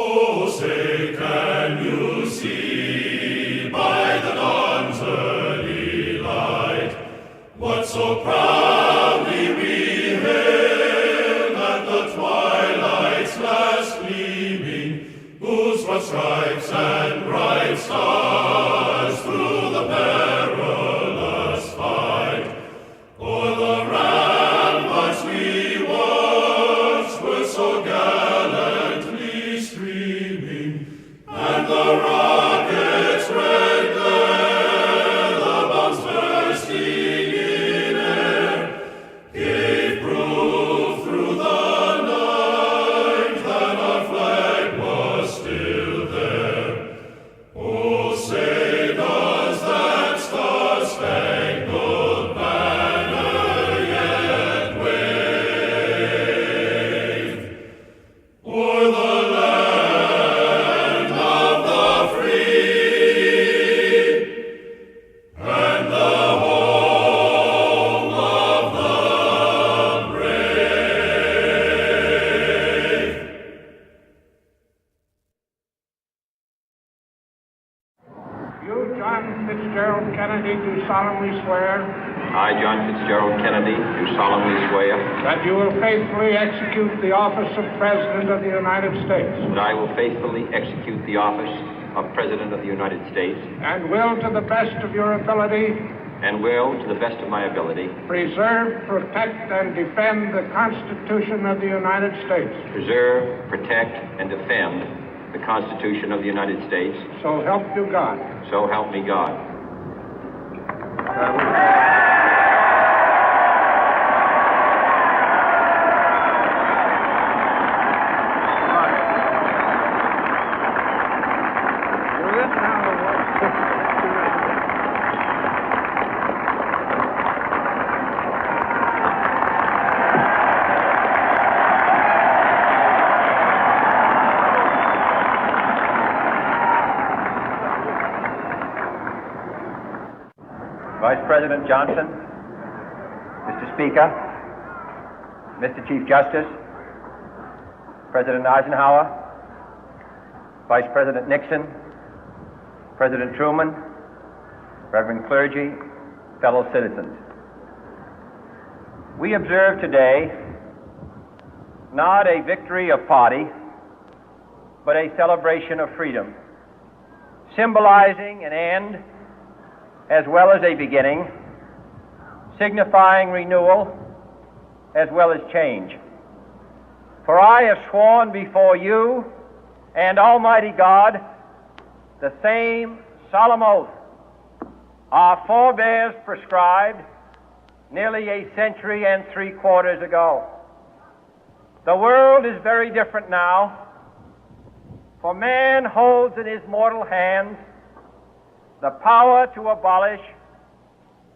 Oh, say, can you see by the dawn's early light what so proudly we hailed at the twilight's last gleaming, whose broad stripes and bright stars through the perilous fight o'er the ramparts we watched were so gallantly streaming, and the rocket's red glare, the bombs bursting in air, gave proof through the night that our flag was still there. Oh, say, does that star-spangled banner yet wave o'er the land of the free and the home of the brave? You, John Fitzgerald Kennedy, do solemnly swear I, John Fitzgerald Kennedy, do solemnly swear that you will faithfully execute the office of President of the United States that I will faithfully execute the office of President of the United States and will, to the best of your ability, and will, to the best of my ability, preserve, protect, and defend the Constitution of the United States. preserve, protect, and defend the Constitution of the United States. So help you God. So help me God. Vice President Johnson, Mr. Speaker, Mr. Chief Justice, President Eisenhower, Vice President Nixon, President Truman, Reverend clergy, fellow citizens. We observe today not a victory of party, but a celebration of freedom, symbolizing an end as well as a beginning, signifying renewal as well as change. For I have sworn before you and Almighty God the same solemn oath our forebears prescribed nearly a century and 3/4 ago. The world is very different now, for man holds in his mortal hands the power to abolish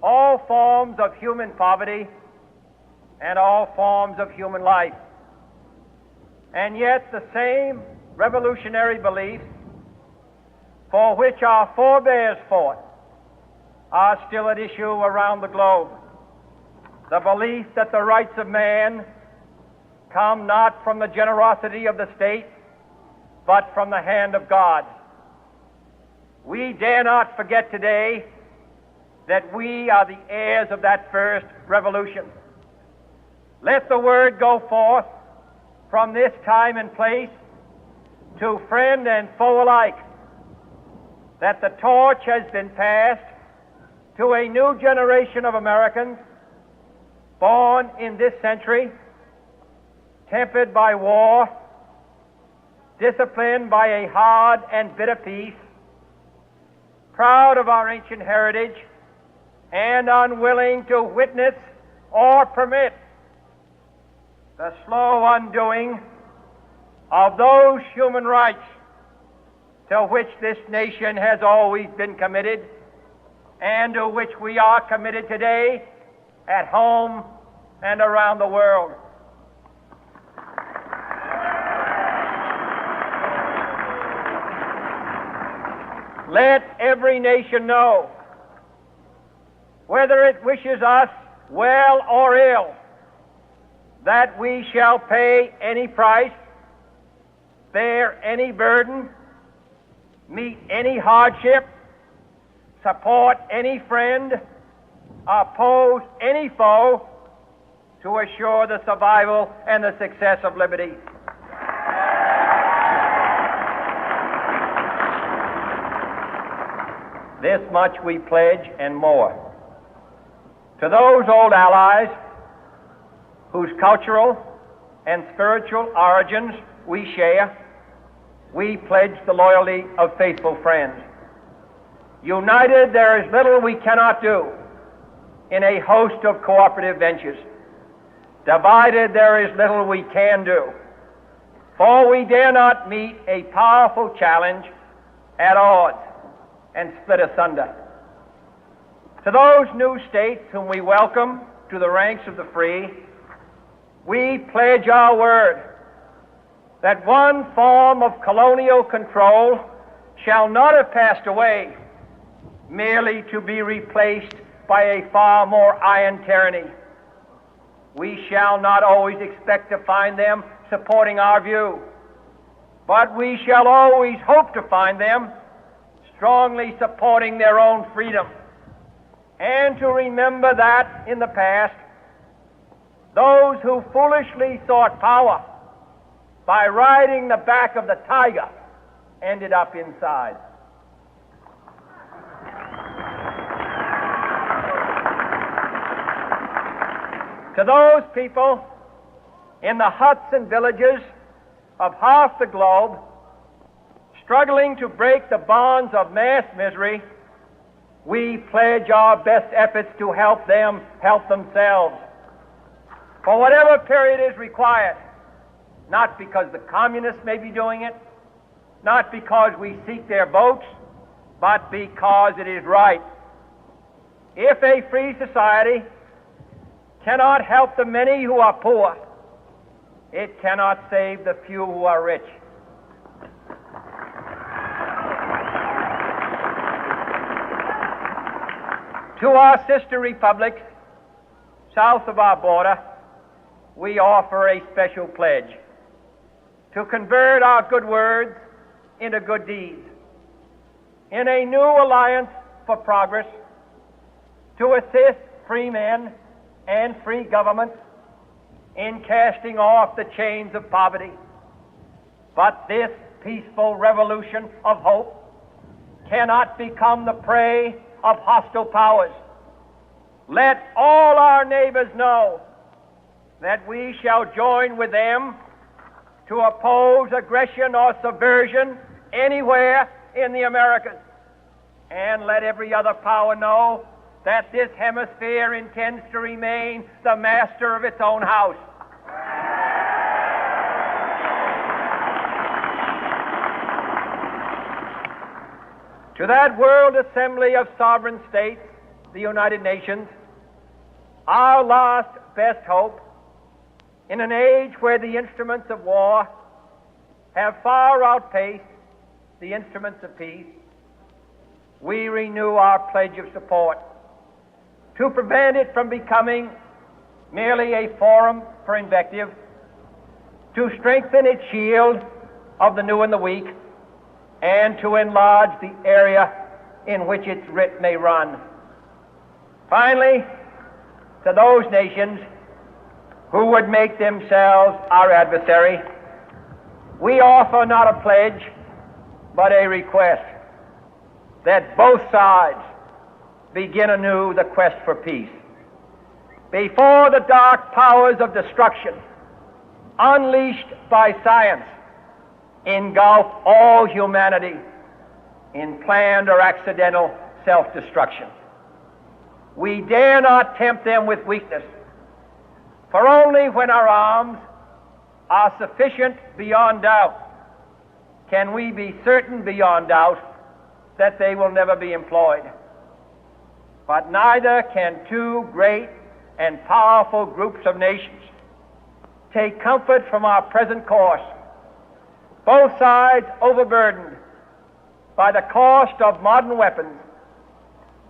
all forms of human poverty and all forms of human life. And yet the same revolutionary beliefs for which our forebears fought are still at issue around the globe. The belief that the rights of man come not from the generosity of the state, but from the hand of God. We dare not forget today that we are the heirs of that first revolution. Let the word go forth from this time and place to friend and foe alike that the torch has been passed to a new generation of Americans born in this century, tempered by war, disciplined by a hard and bitter peace, proud of our ancient heritage, and unwilling to witness or permit the slow undoing of those human rights to which this nation has always been committed and to which we are committed today at home and around the world. Let every nation know, whether it wishes us well or ill, that we shall pay any price bear any burden, meet any hardship, support any friend, oppose any foe to assure the survival and the success of liberty. This much we pledge and more. To those old allies whose cultural and spiritual origins we share, we pledge the loyalty of faithful friends. United, there is little we cannot do in a host of cooperative ventures. Divided, there is little we can do, for we dare not meet a powerful challenge at odds and split asunder. To those new states whom we welcome to the ranks of the free, we pledge our word that one form of colonial control shall not have passed away merely to be replaced by a far more iron tyranny. We shall not always expect to find them supporting our view, but we shall always hope to find them strongly supporting their own freedom, and to remember that in the past, those who foolishly sought power by riding the back of the tiger ended up inside. To those people in the huts and villages of half the globe struggling to break the bonds of mass misery, we pledge our best efforts to help them help themselves for whatever period is required, not because the communists may be doing it, not because we seek their votes, but because it is right. If a free society cannot help the many who are poor, it cannot save the few who are rich. To our sister republics south of our border, we offer a special pledge to convert our good words into good deeds, in a new alliance for progress, to assist free men and free governments in casting off the chains of poverty. But this peaceful revolution of hope cannot become the prey of hostile powers. Let all our neighbors know that we shall join with them to oppose aggression or subversion anywhere in the Americas. And let every other power know that this hemisphere intends to remain the master of its own house. To that world assembly of sovereign states, the United Nations, our last best hope, in an age where the instruments of war have far outpaced the instruments of peace, we renew our pledge of support to prevent it from becoming merely a forum for invective, to strengthen its shield of the new and the weak, and to enlarge the area in which its writ may run. Finally, to those nations who would make themselves our adversary, we offer not a pledge, but a request that both sides begin anew the quest for peace. Before the dark powers of destruction, unleashed by science, engulf all humanity in planned or accidental self-destruction, we dare not tempt them with weakness, for only when our arms are sufficient beyond doubt can we be certain beyond doubt that they will never be employed. But neither can two great and powerful groups of nations take comfort from our present course, both sides overburdened by the cost of modern weapons,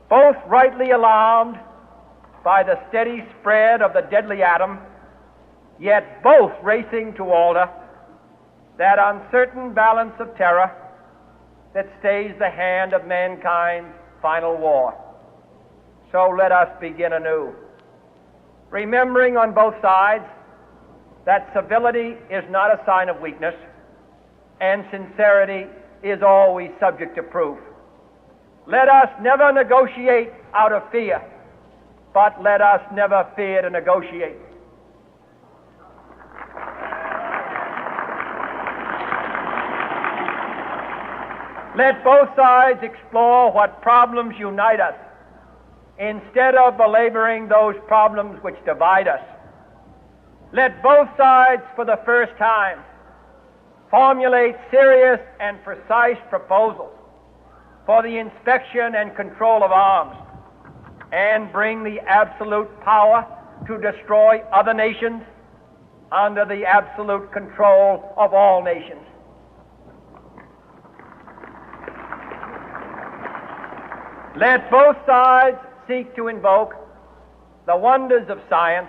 both rightly alarmed by the steady spread of the deadly atom, yet both racing to alter that uncertain balance of terror that stays the hand of mankind's final war. So let us begin anew, remembering on both sides that civility is not a sign of weakness, and sincerity is always subject to proof. Let us never negotiate out of fear, but let us never fear to negotiate. Let both sides explore what problems unite us, instead of belaboring those problems which divide us. Let both sides, for the first time, formulate serious and precise proposals for the inspection and control of arms, and bring the absolute power to destroy other nations under the absolute control of all nations. Let both sides seek to invoke the wonders of science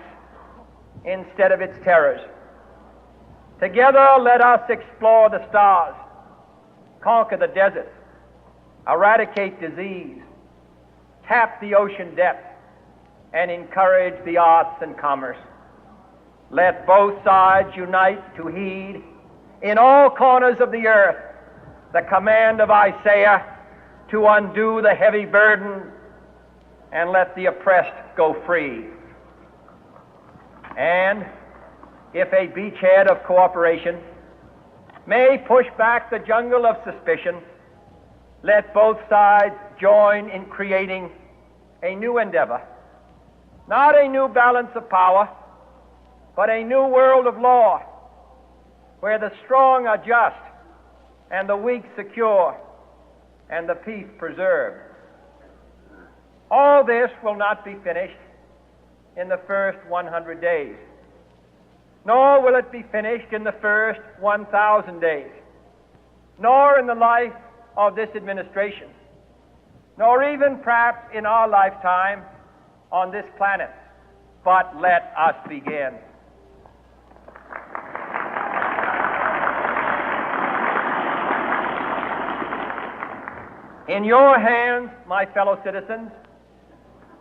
instead of its terrors. Together, let us explore the stars, conquer the deserts, eradicate disease, tap the ocean depths, and encourage the arts and commerce. Let both sides unite to heed in all corners of the earth the command of Isaiah to undo the heavy burden and let the oppressed go free. And if a beachhead of cooperation may push back the jungle of suspicion, let both sides join in creating a new endeavor, not a new balance of power, but a new world of law, where the strong are just and the weak secure and the peace preserved. All this will not be finished in the first 100 days, nor will it be finished in the first 1,000 days, nor in the life of this administration, nor even perhaps in our lifetime on this planet. But let us begin. In your hands, my fellow citizens,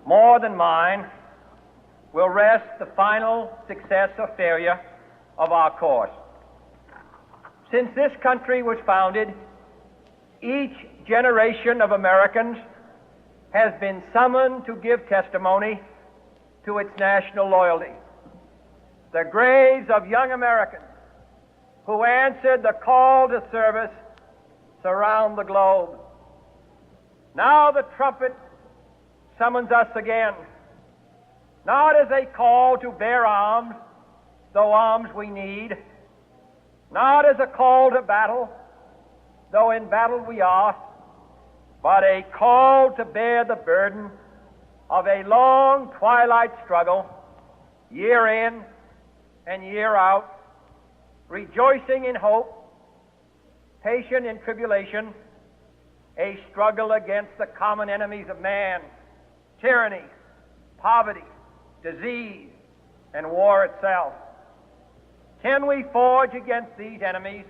more than mine, will rest the final success or failure of our course. Since this country was founded, each generation of Americans has been summoned to give testimony to its national loyalty. The graves of young Americans who answered the call to service surround the globe. Now the trumpet summons us again, not as a call to bear arms, though arms we need, not as a call to battle, though in battle we are, but a call to bear the burden of a long twilight struggle, year in and year out, rejoicing in hope, patient in tribulation, a struggle against the common enemies of man, tyranny, poverty, disease, and war itself. Can we forge against these enemies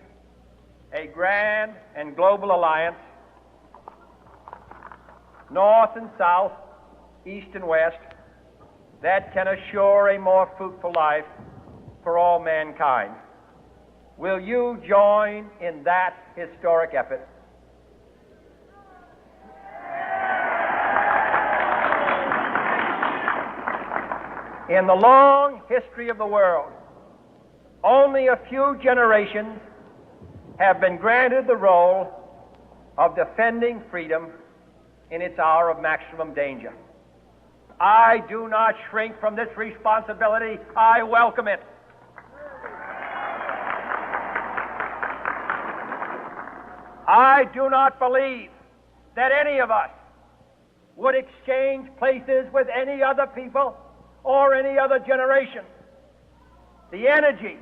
a grand and global alliance, north and south, east and west, that can assure a more fruitful life for all mankind? Will you join in that historic effort? In the long history of the world, only a few generations have been granted the role of defending freedom in its hour of maximum danger. I do not shrink from this responsibility. I welcome it. I do not believe that any of us would exchange places with any other people or any other generation. The energy,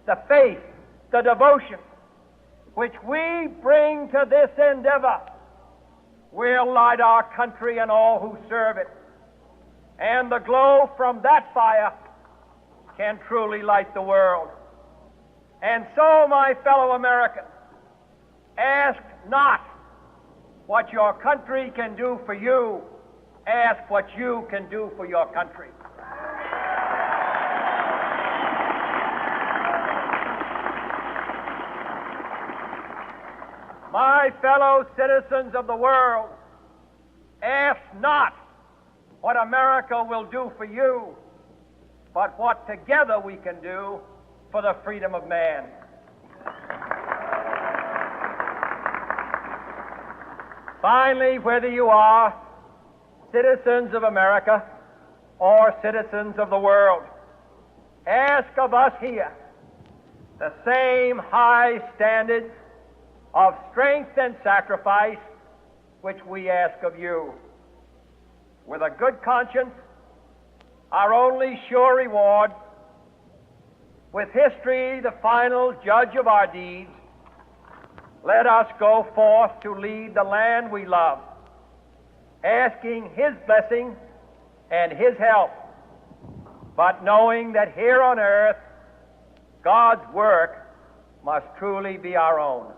the faith, the devotion which we bring to this endeavor will light our country and all who serve it. And the glow from that fire can truly light the world. And so, my fellow Americans, ask not what your country can do for you, ask what you can do for your country. My fellow citizens of the world, ask not what America will do for you, but what together we can do for the freedom of man. Finally, whether you are citizens of America or citizens of the world, ask of us here the same high standards of strength and sacrifice which we ask of you. With a good conscience, our only sure reward, with history the final judge of our deeds, let us go forth to lead the land we love, asking His blessing and His help, but knowing that here on earth God's work must truly be our own.